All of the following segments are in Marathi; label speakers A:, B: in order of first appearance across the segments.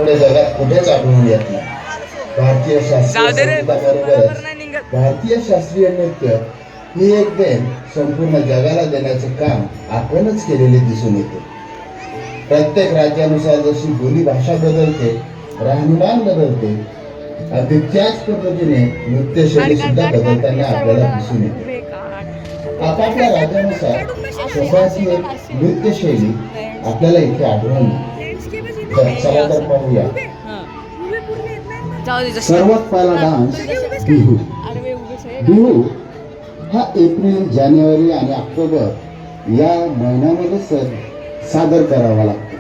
A: आपल्या जगात कुठेच आढळून येत नाही. भारतीय शास्त्रीय संगीताबरोबरच भारतीय शास्त्रीय नृत्य ही एक देण संपूर्ण जगाला देण्याचे काम आपणच केलेले दिसून येते. प्रत्येक राज्यानुसार जशी बोली भाषा बदलते, राहणीमान बदलते, अगदी त्याच पद्धतीने नृत्यशैली सुद्धा बदलताना आपल्याला दिसून येते. आपापल्या राज्यानुसार स्वतःची एक नृत्यशैली आपल्याला इथे आढळून येते. तर चला तर पाहूया. सर्वात पहिला डान्स बिहू. बिहू हा एप्रिल, जानेवारी आणि ऑक्टोबर या महिन्यामध्ये सादर करावा लागतो.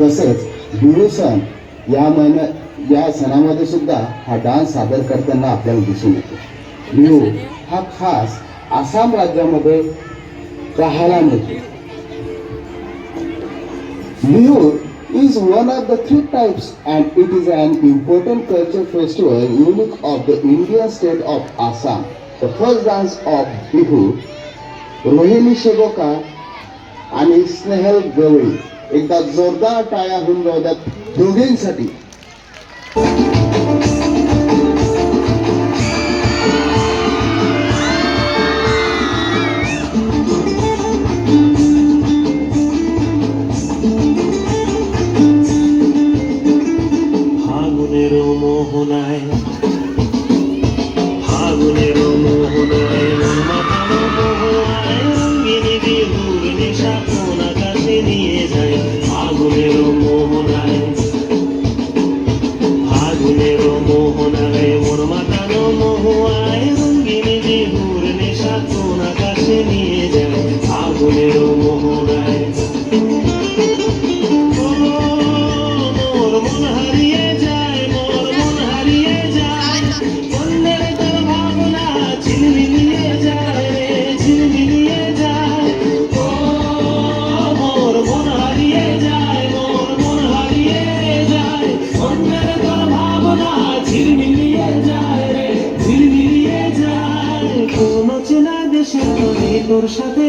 A: तसेच बिहू सण या सणामध्ये सुद्धा हा डान्स सादर करताना आपल्याला दिसून येतो. बिहू हा खास आसाम राज्यामध्ये पाहायला मिळतो. Bihu is one of the three types and it is an important cultural festival unique of the Indian state of Assam. The first dance of Bihu, Rohini शेगोका आणि स्नेहल गवळी. एकदा जोरदार टाळ्या होऊन जाऊ द्यात दोघींसाठी. তোর সাথে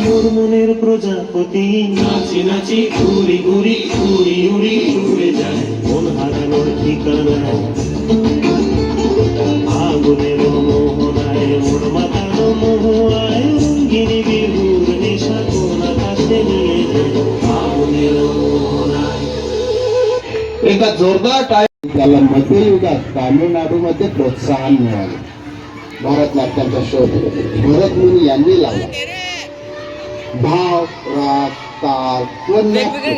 A: মোর মনের প্রজাপতি নাচি নাচি ঘুরি ঘুরি উড়ি উড়ি উড়ে যায় মন হারানোর ঠিকানা আগুনের মোহনায় মোর মাথানো মোহায় রঙ্গিনী বিহুর নেশা কোন আকাশে নিয়ে যায় আগুনের মোহনায়. एका जोरदार टाळ्या. त्याला मध्ययुगात तामिळनाडूमध्ये प्रोत्साहन मिळाले. भारतनाट्याचा शोध भरत मुनी यांनी लावला. भाव, राग, ताल व नाट्य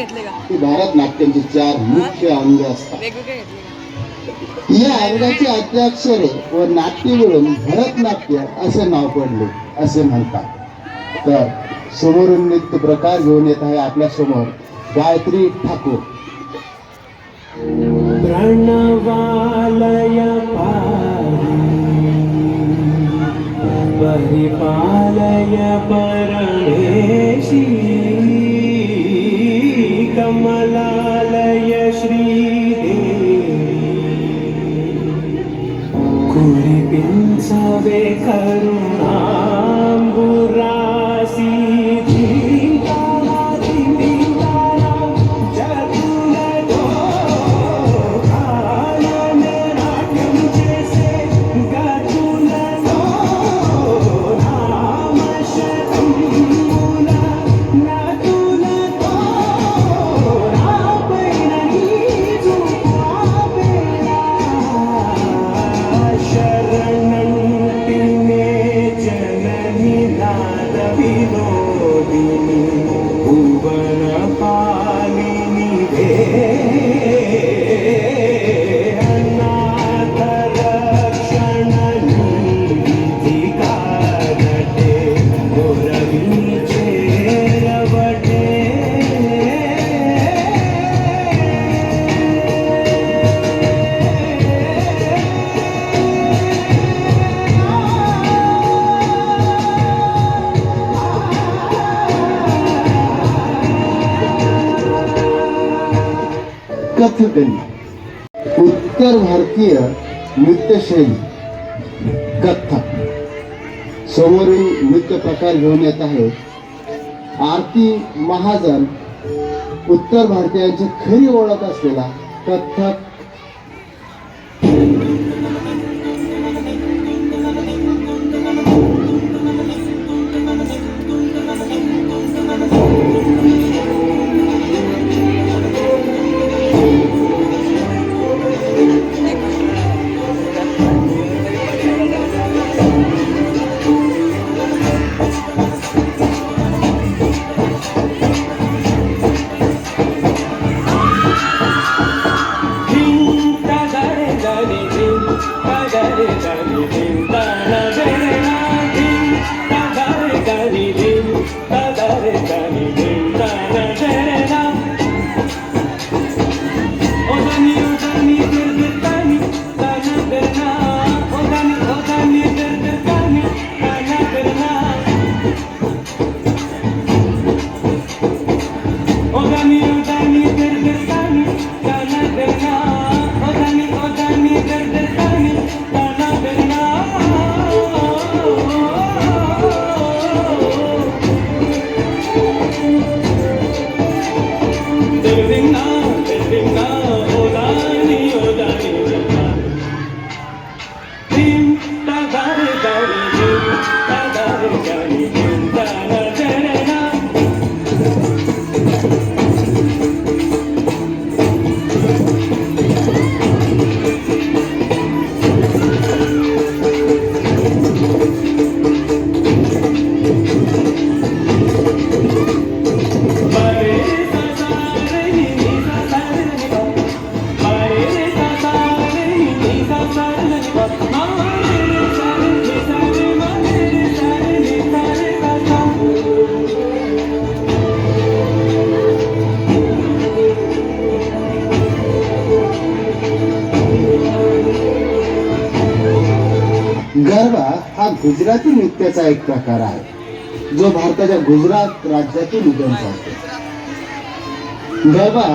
A: ही भारतनाट्याची 4 मुख्य अंग असतात. या अंगाची अध्याक्षरे व नाट्य मिळून भरतनाट्य असे नाव पडले असे म्हणतात. तर समोरून नृत्य प्रकार घेऊन येत आहे आपल्या समोर गायत्री ठाकूर. प्रणवालय परिपालय परमेशी कमलालय श्रीदेवी कुरिपिंचवे करुणांबुरासी कथकली उत्तर भारतीय नृत्यशैली कथक. समोरील नृत्य प्रकार घेऊन येत आहे आरती महाजन
B: उत्तर भारतीयांची खरी ओळख असलेला कथ्थक गरबा हा गुजराती नृत्याचा एक प्रकार आहे जो भारताच्या गुजरात राज्यातून उगम पावतो. गरबा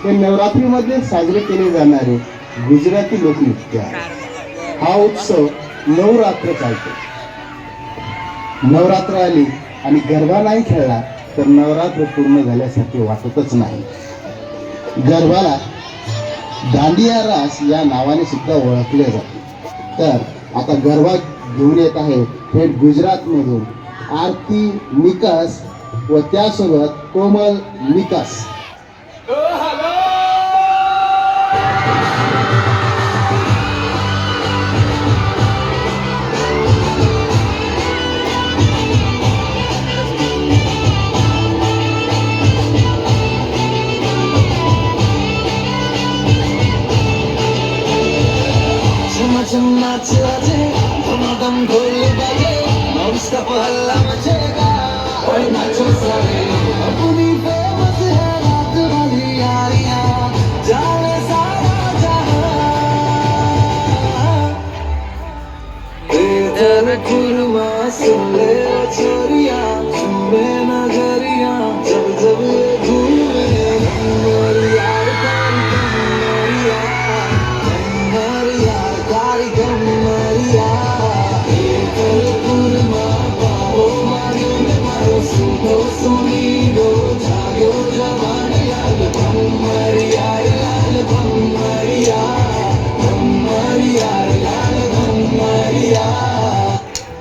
B: हे नवरात्रीमध्ये साजरे केले जाणारे गुजराती लोकनृत्य आहे. हा उत्सव 9 रात्र चालतो. नवरात्र आली आणि गरबा नाही खेळला तर नवरात्र पूर्ण झाल्यासारखे वाटतच नाही. गरबाला दांडिया रास या नावाने सुद्धा ओळखले जाते. तर आता गरबा घेऊन येत आहे थेट गुजरातमधून आरती निकास व त्यासोबत कोमल निकास.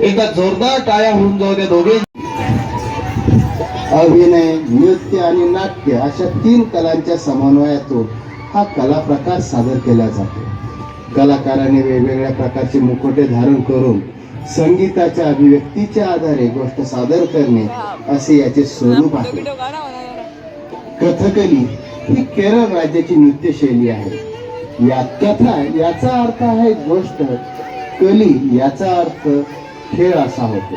B: एकदा जोरदार टाळ्या होऊन जाऊ द्या दोघे. अभिनय, नृत्य आणि नाट्य अशा 3 कलांच्या समन्वयातून हा कला प्रकार सादर केला जातो. कलाकारांनी वेगवेगळ्या प्रकारचे मुखवटे धारण करून संगीताच्या अभिव्यक्तीच्या आधारे गोष्ट सादर करणे असे याचे स्वरूप आहे. कथकली ही केरळ राज्याची नृत्यशैली आहे. या कथा याचा अर्थ आहे गोष्ट, कली याचा अर्थ खेळ असा होतो.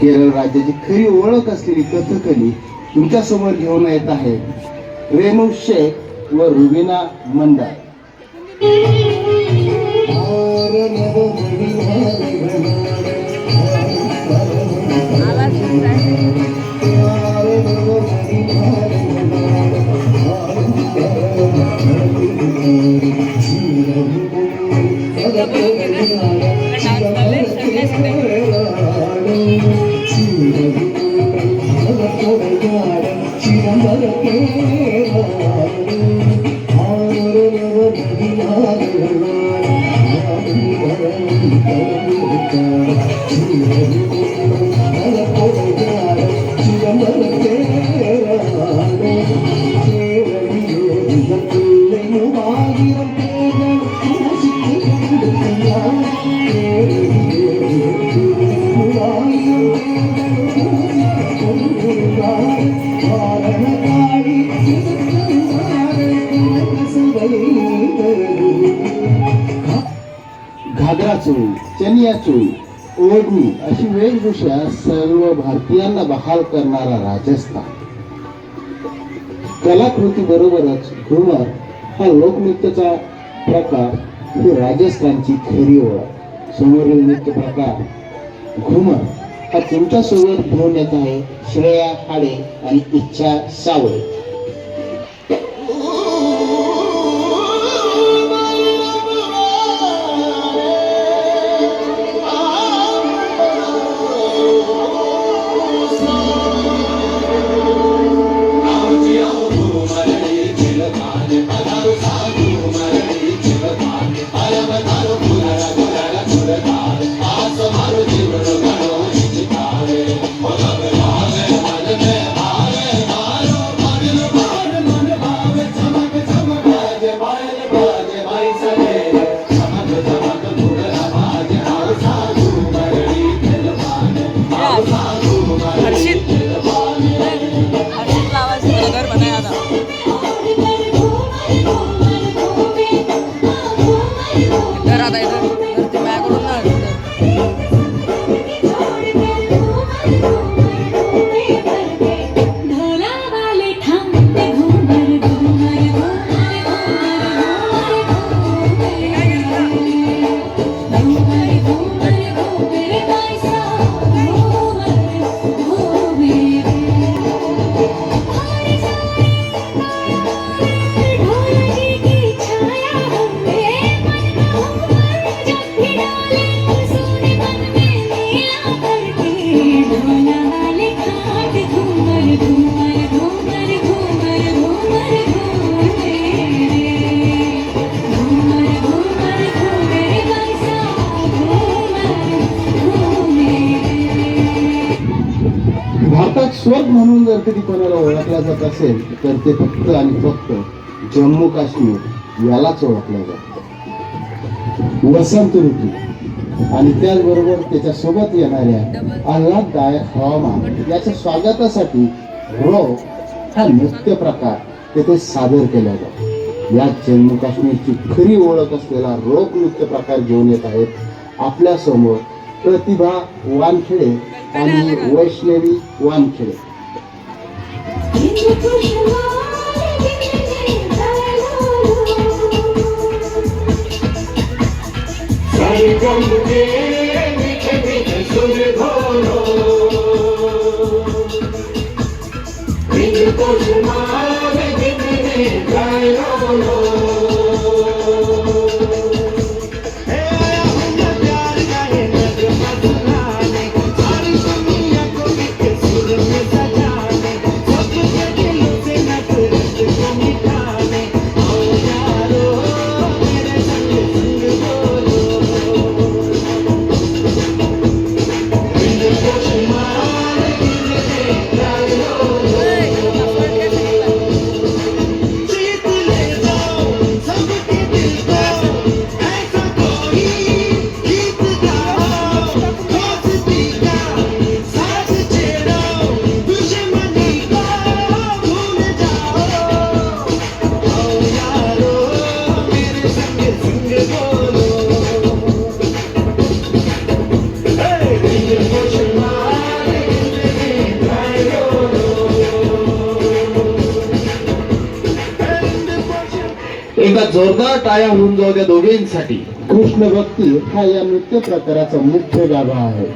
B: केरळ राज्याची खरी ओळख असलेली कथकली तुमच्या समोर घेऊन येत आहे रेणू शेख व रुबीना मंडळ. घागरा चोळी, चनिया चोळी, ओढणी अशी वेशभूषा सर्व भारतीयांना बहाल करणारा राजस्थान. कलाकृती बरोबरच घुमर हा लोकनृत्याचा प्रकार ही राजस्थानची खरी ओळख. समोरील नृत्य प्रकार घुमर हा तुमच्या सोबत घेऊन येत आहे श्रेया हाडे आणि इच्छा सावळे. भारतात स्वर्ग म्हणून जर कधी कोणाला ओळखला जात असेल तर ते फक्त आणि फक्त जम्मू काश्मीर यालाच ओळखलं जातं. वसंत ऋतू आणि त्याचबरोबर त्याच्यासोबत येणाऱ्या आल्हाददायक हवामान याच्या स्वागतासाठी रोक हा नृत्य प्रकार तेथे सादर केला जातो. या जम्मू काश्मीरची खरी ओळख असलेला रोक नृत्य प्रकार घेऊन येत आहेत आपल्या समोर प्रतिभा वानखेडे आणि वैष्णवी वानखेडे.
C: एकदा जोरदार टाळ्या होऊन जाऊ द्या दोघेंसाठी.
B: कृष्ण भक्ती हा या नृत्य प्रकाराचा मुख्य गाभा आहे.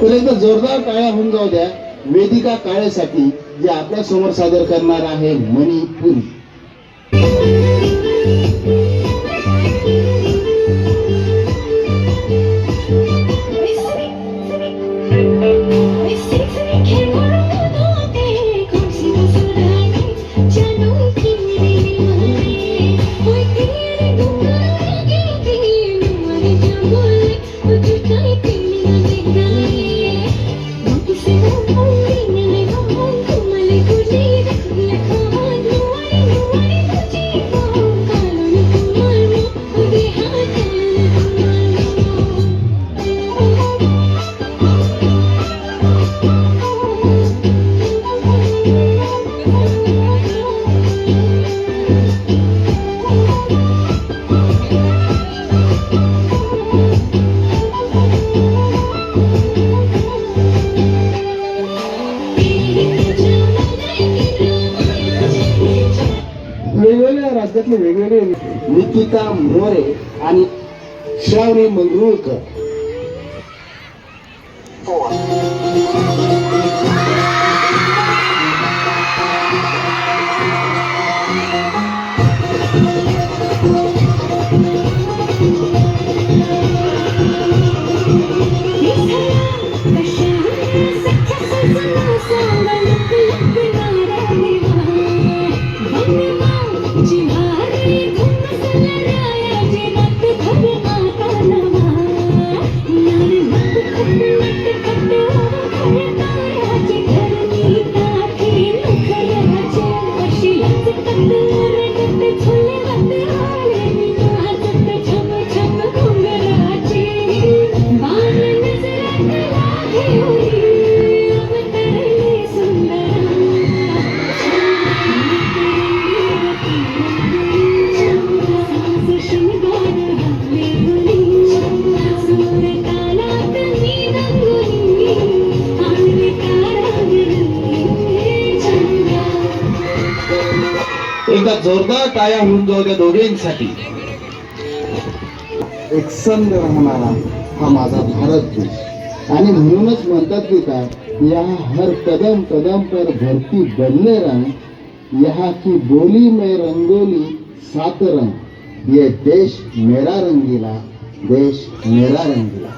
B: तर एकदा जोरदार टाळ्या होऊन जाऊ द्या वेदिका काळेसाठी जे आपल्या समोर सादर करणार आहे मणिपुरी.
D: Can't
B: वेगवेगळ्या राज्यातले वेगवेगळे निकिता मोरे आणि श्रावणी मंगरुळकर.
C: एकदा जोरदार टाळ्या होऊन जाऊ त्या दोघींसाठी.
B: एकसंध राहणारा हा माझा भारत देश आणि म्हणूनच म्हणतात की काय, यहाँ हर कदम कदम पर धरती बदले रंग, यहाँ की बोली में रंगोली सात रंग, ये देश मेरा रंगीला, देश मेरा रंगीला.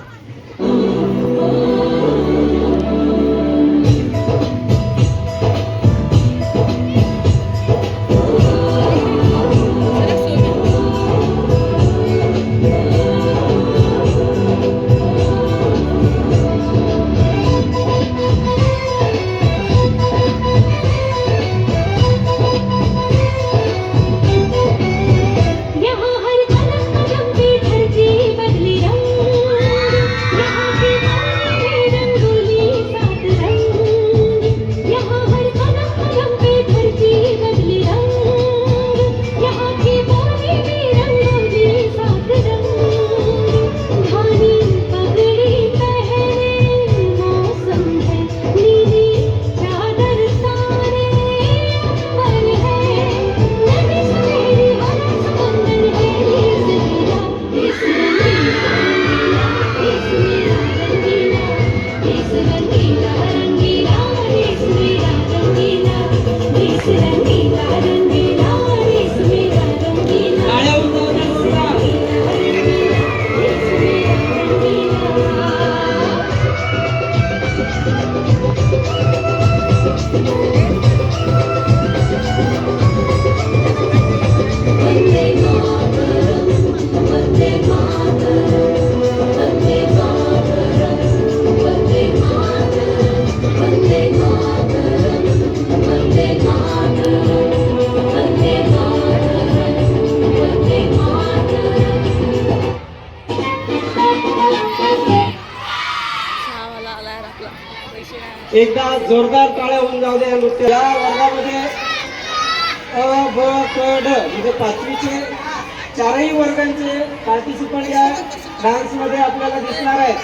D: एकदा जोरदार टाळ्या होऊन जाऊ द्या नृत्य. या वर्गामध्ये अ ब क ड म्हणजे पाचवीचे चारही वर्गांचे पार्टिसिपंट या डान्स मध्ये आपल्याला दिसणार आहेत.